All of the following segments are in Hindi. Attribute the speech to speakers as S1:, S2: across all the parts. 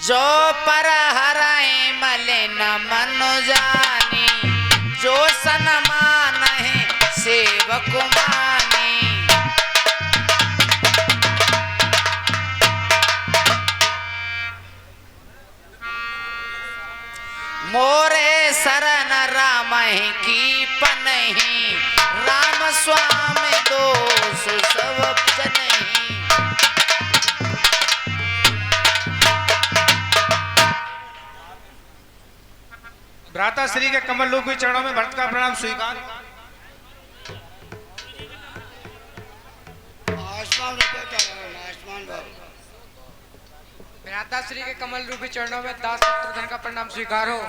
S1: जो पर हराए मलिन मनु जानी, जो सन्मान है सेवक मानी। मोरे शरण राम की पनही, राम स्वामी दोष सब नहीं।
S2: भ्राता श्री के कमल रूपी चरणों में भरत का प्रणाम स्वीकार।
S3: भ्राता श्री के कमल रूपी चरणों में दास शत्रुघ्न का प्रणाम स्वीकार हो।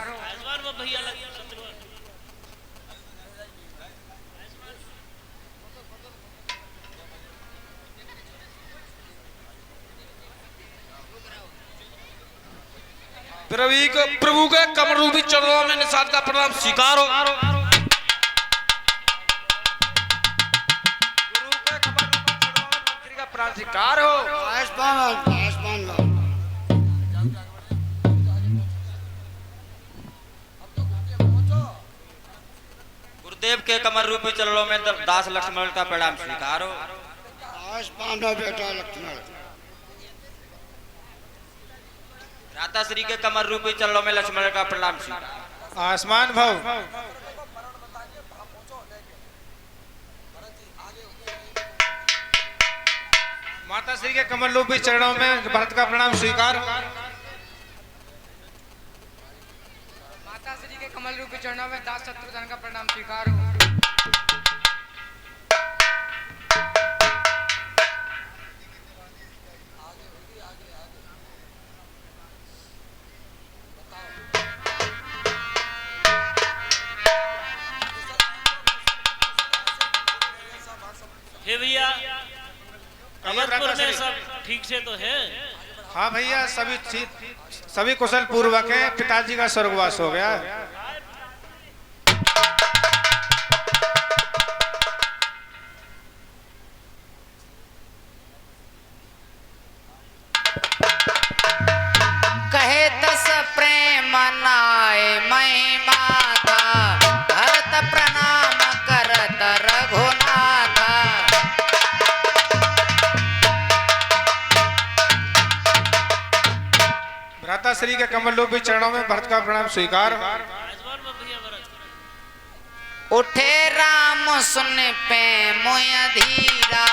S4: प्रभु के कमल रूपी चरणों में निषाद का प्रणाम स्वीकार हो।
S3: गुरु के कमल रूपी चरणों में मंत्री का प्रणाम स्वीकार हो।
S4: गुरुदेव के कमल रूपी चरणों में दास लक्ष्मण का प्रणाम स्वीकार हो।
S5: बेटा लक्ष्मण
S4: भ्राता श्री के कमल रूपी चरणों में लक्ष्मण का प्रणाम स्वीकार।
S2: आसमान भव माता श्री के कमल रूपी चरणों में भरत का प्रणाम स्वीकार।
S3: माता श्री के कमल रूपी चरणों में दास शत्रुघ्न का प्रणाम स्वीकार हो।
S6: हे भैया, अमरपुर में सब ठीक से तो है?
S2: हाँ भैया, सभी कुशल पूर्वक है। पिताजी का स्वर्गवास हो गया।
S1: कहे तस प्रेम नाय महिमा था, भरत प्रणाम करत रघुनाथ।
S2: भ्राता श्री के कमल रूपी चरणों में भरत का प्रणाम स्वीकार।
S1: उठे राम सुन पे मोय धीरा,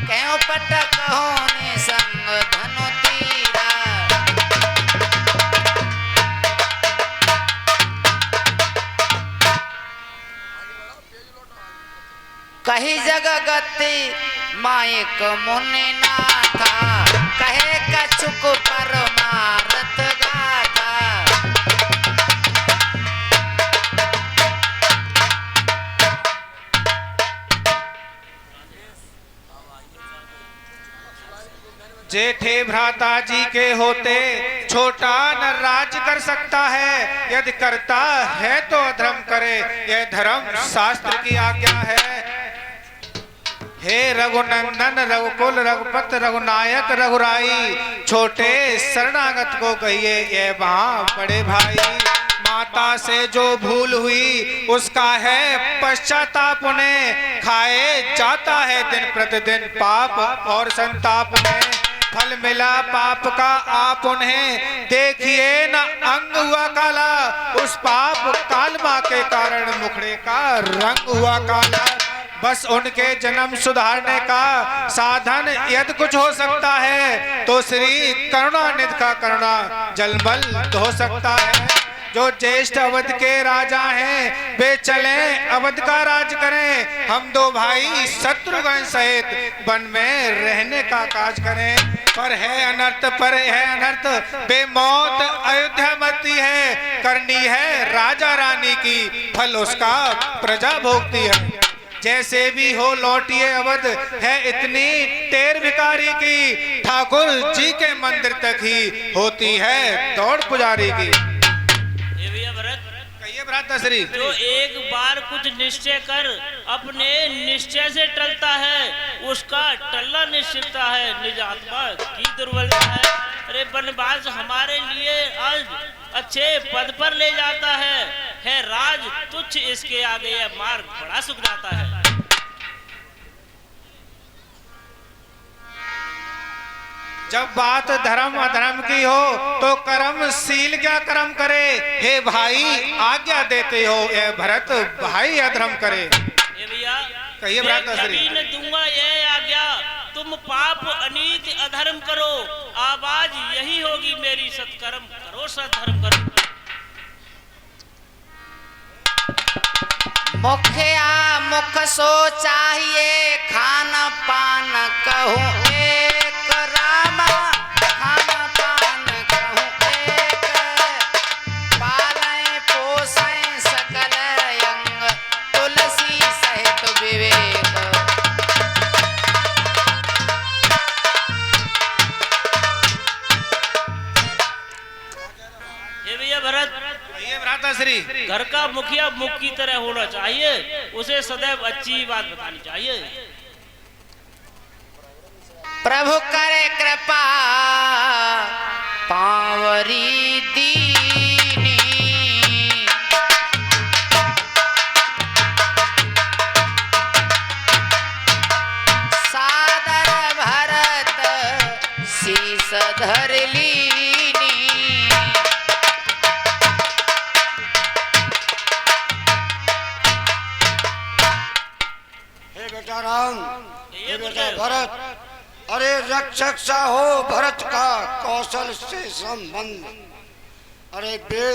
S1: क्यों पटक होने संग धनु तीरा। कही जग गति मायक मुनि नाथा, कहे कछुक परमारथ गाथा।
S2: जेठे भ्राता जी के होते छोटा न राज कर सकता है, यदि करता है तो अधर्म करे, यह धर्म शास्त्र की आज्ञा है। हे रघुनंदन रघुकुल रघुपत रघुनायक रघुराई, छोटे शरणागत को कहिए ये वहां बड़े भाई। माता से जो भूल हुई उसका है पश्चाताप, उन्हें खाए जाता है दिन प्रतिदिन पाप और संताप में। फल मिला पाप का आप उन्हें, देखिए न अंग हुआ काला, उस पाप कालमा के कारण मुखड़े का रंग हुआ काला। बस उनके जन्म सुधारने का साधन यदि कुछ हो सकता है तो श्री करुणानिधि का करुणा जलमल हो सकता है। जो ज्येष्ठ अवध के राजा हैं वे चले अवध का राज करें, हम दो भाई शत्रुघ्न सहित वन में रहने का काज करें। पर है अनर्थ बेमौत अयोध्या मरती है, करनी है राजा रानी की फल उसका प्रजा भोगती है। जैसे भी हो लौटिए अवध है इतनी टेर भिखारी की, ठाकुर जी के मंदिर तक ही होती है दौड़ पुजारी की।
S6: भैया भरत,
S2: कहिए भ्राताश्री।
S6: जो एक बार कुछ निश्चय कर अपने निश्चय से टलता है, उसका टलना निश्चितता है, निज आत्मा की दुर्बलता है। अरे वनवास हमारे लिए आज अच्छे पद पर ले जाता है राज तुच्छ इसके आगे यह मार्ग बड़ा सुख जाता है।
S2: जब बात धर्म अधर्म की हो तो कर्मशील क्या कर्म करे, हे भाई आज्ञा देते हो, ये भरत भाई अधर्म करे।
S6: ये भैया
S2: कहिए
S6: मैं
S2: भ्राताश्री।
S6: कभी न दूंगा यह आज्ञा, तुम पाप अनीति अधर्म करो, आवाज यही होगी मेरी, सत्कर्म करो सद्धर्म करो।
S1: मुखिया मुख सो चाहिए, खान पान कहूँ एक राम, खान पान कहूँ एक, पालें पोसें सकल अंग, तुलसी सहित विवेक।
S6: ये भैया भरत,
S2: ये भ्राताश्री।
S6: घर का मुखिया मुख की तरह होना चाहिए, उसे सदैव अच्छी बात बतानी चाहिए।
S1: प्रभु करे कृपा पावरी दीनी, सादर भरत शीस धर लीनी।
S5: हे बेटा राम,
S6: ये
S5: हे बेटा
S6: बोले।
S5: भरत, अरे रक्षक सा हो भरत का कौशल से संबंध। अरे बे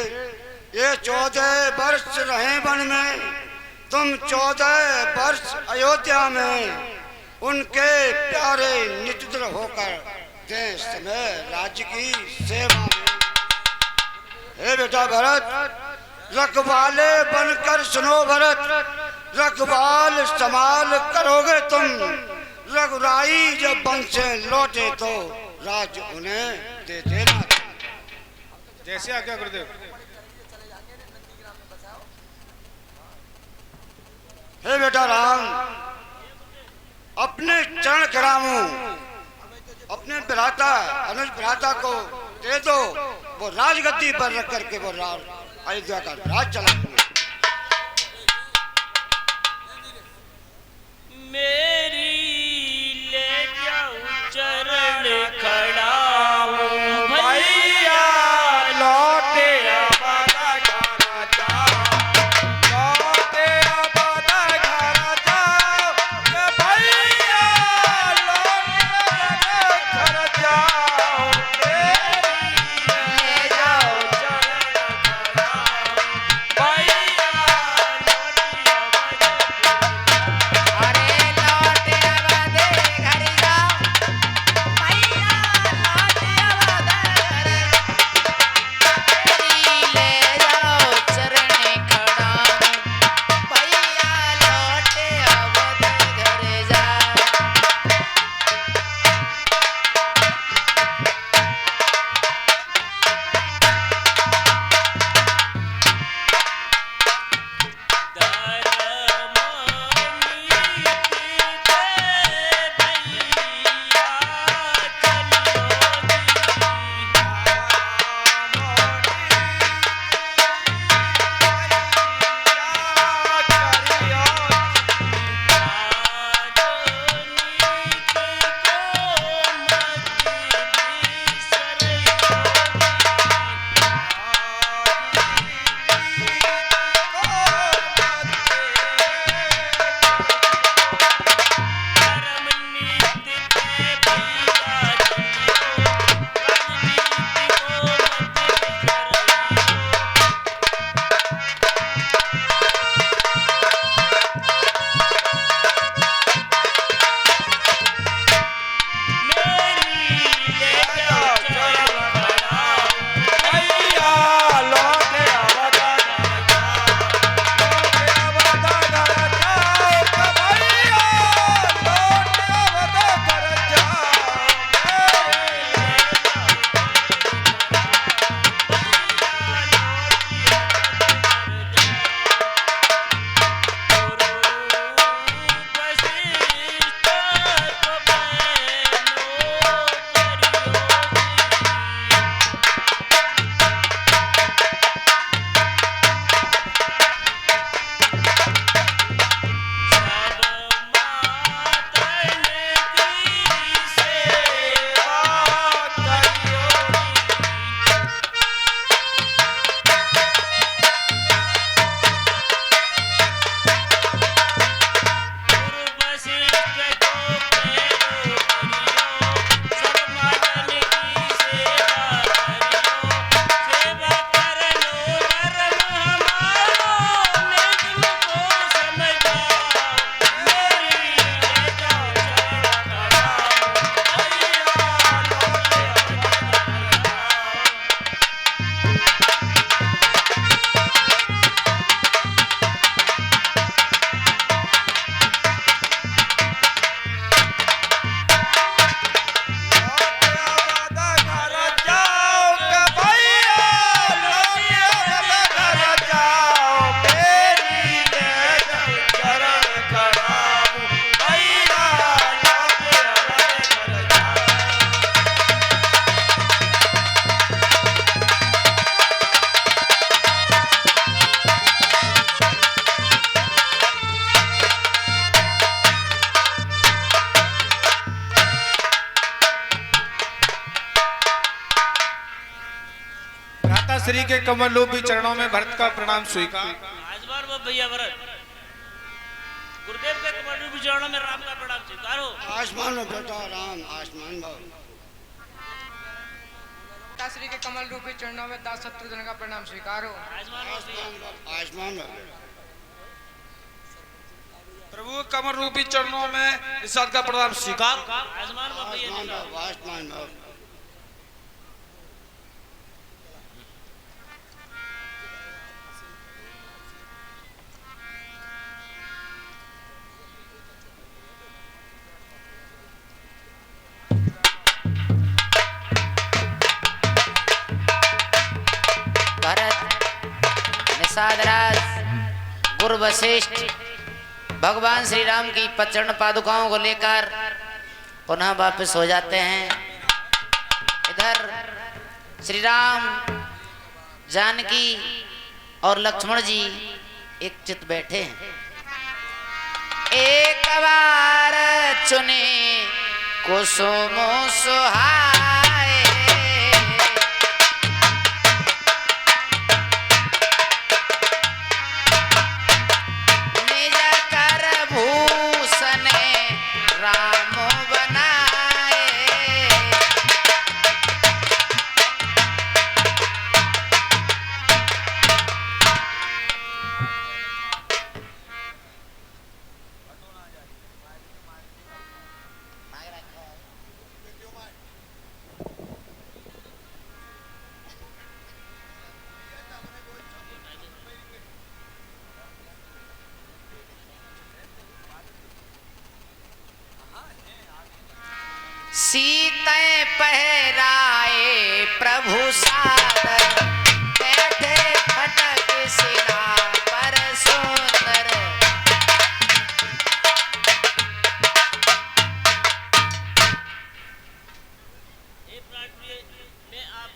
S5: ये 14 वर्ष रहे वन में, तुम 14 वर्ष अयोध्या में उनके प्यारे निडर होकर देश में राज्य की सेवा में। हे बेटा भरत, रखवाले बनकर सुनो भरत, रखवाल संभाल करोगे तुम, रघुराई जब वन से लौटे तो राज उन्हें दे देना।
S2: जैसे आज्ञा गुरुदेव।
S5: हे बेटा राम, अपने चरण खिलाऊं, अपने भ्राता अनुज भ्राता को दे दो, वो राजगद्दी पर रख करके वो अयोध्या का राज चलाएंगे।
S6: मेरी ले जाऊं चरण खड़ाऊं, भैया
S2: लौटे
S1: ले जाओ
S2: भ्राता श्री के कमल रूपी चरणों में भरत का प्रणाम स्वीकार।
S6: आजमान वो भैया भरत, गुरुदेव के कमल रूपी चरणों में राम का प्रणाम स्वीकार हो।
S5: आसमान में बेटा राम, आसमान में।
S3: माता श्री के कमल रूपी चरणों में दास शत्रुघ्न का प्रणाम स्वीकार हो।
S6: आजमान वो भैया,
S5: आसमान में।
S7: प्रभु कमल रूपी चरणों में निषाद का प्रणाम स्वीकार।
S6: आजमान वो भैया
S5: आसमान
S6: निषाद।
S5: में, आसमान में।
S1: भरत निषादराज गुरु वशिष्ठ भगवान श्री राम की चरण पादुकाओं को लेकर पुनः वापस हो जाते हैं। इधर श्री राम, जानकी और लक्ष्मण जी एक चित बैठे हैं। एक बार चुने कुसुम सुहाए, निज कर भूषण राम बनाए। सीते पहराए प्रभु सादर, बैठे खटक शिला पर सुंदर।
S6: हे प्राणप्रिय, मैं आप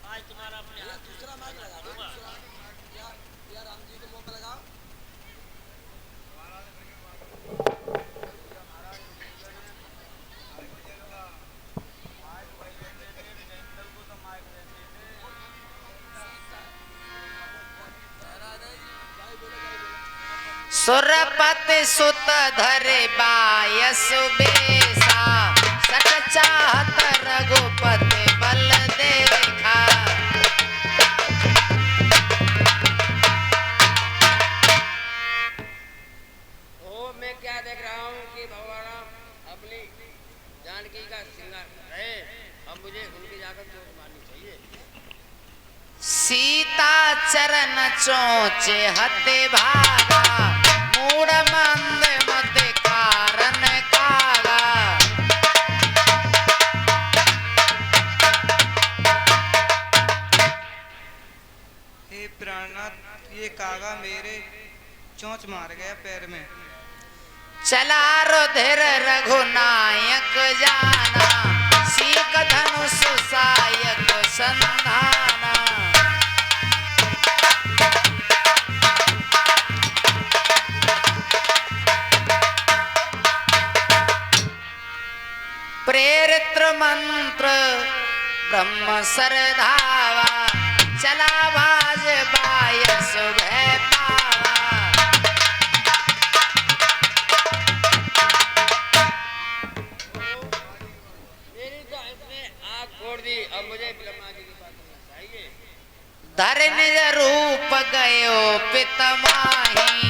S6: आज तुम्हारा अपने हाथ दूसरा माइक लगा दूंगा।
S1: सुरपति सुत धरे बायस बेसा, सट चाहत रघुपति बल देखा।
S8: ओ मैं क्या देख रहा हूँ कि भगवान राम अपनी जानकी का श्रृंगार कर रहे हैं। अब मुझे उनकी जाकर चोट मारनी चाहिए।
S1: सीता चरण चोचे हते भागा, मूड मंद मत कारण कागा।
S9: हे प्राणनाथ, ये कागा मेरे चोंच मार गया पैर में।
S1: चला रुधिर रघुनायक जाना, सीक धनुष सायक संधाना। प्रेरित्र मंत्र ब्रह्म सरधावा, चला भाज बायस भय पावा।
S8: मेरी तो इसने आग फोड़ दी। अब मुझे ब्रह्मा जी की बात करना चाहिए।
S1: धर निज रूप गयो पित माही,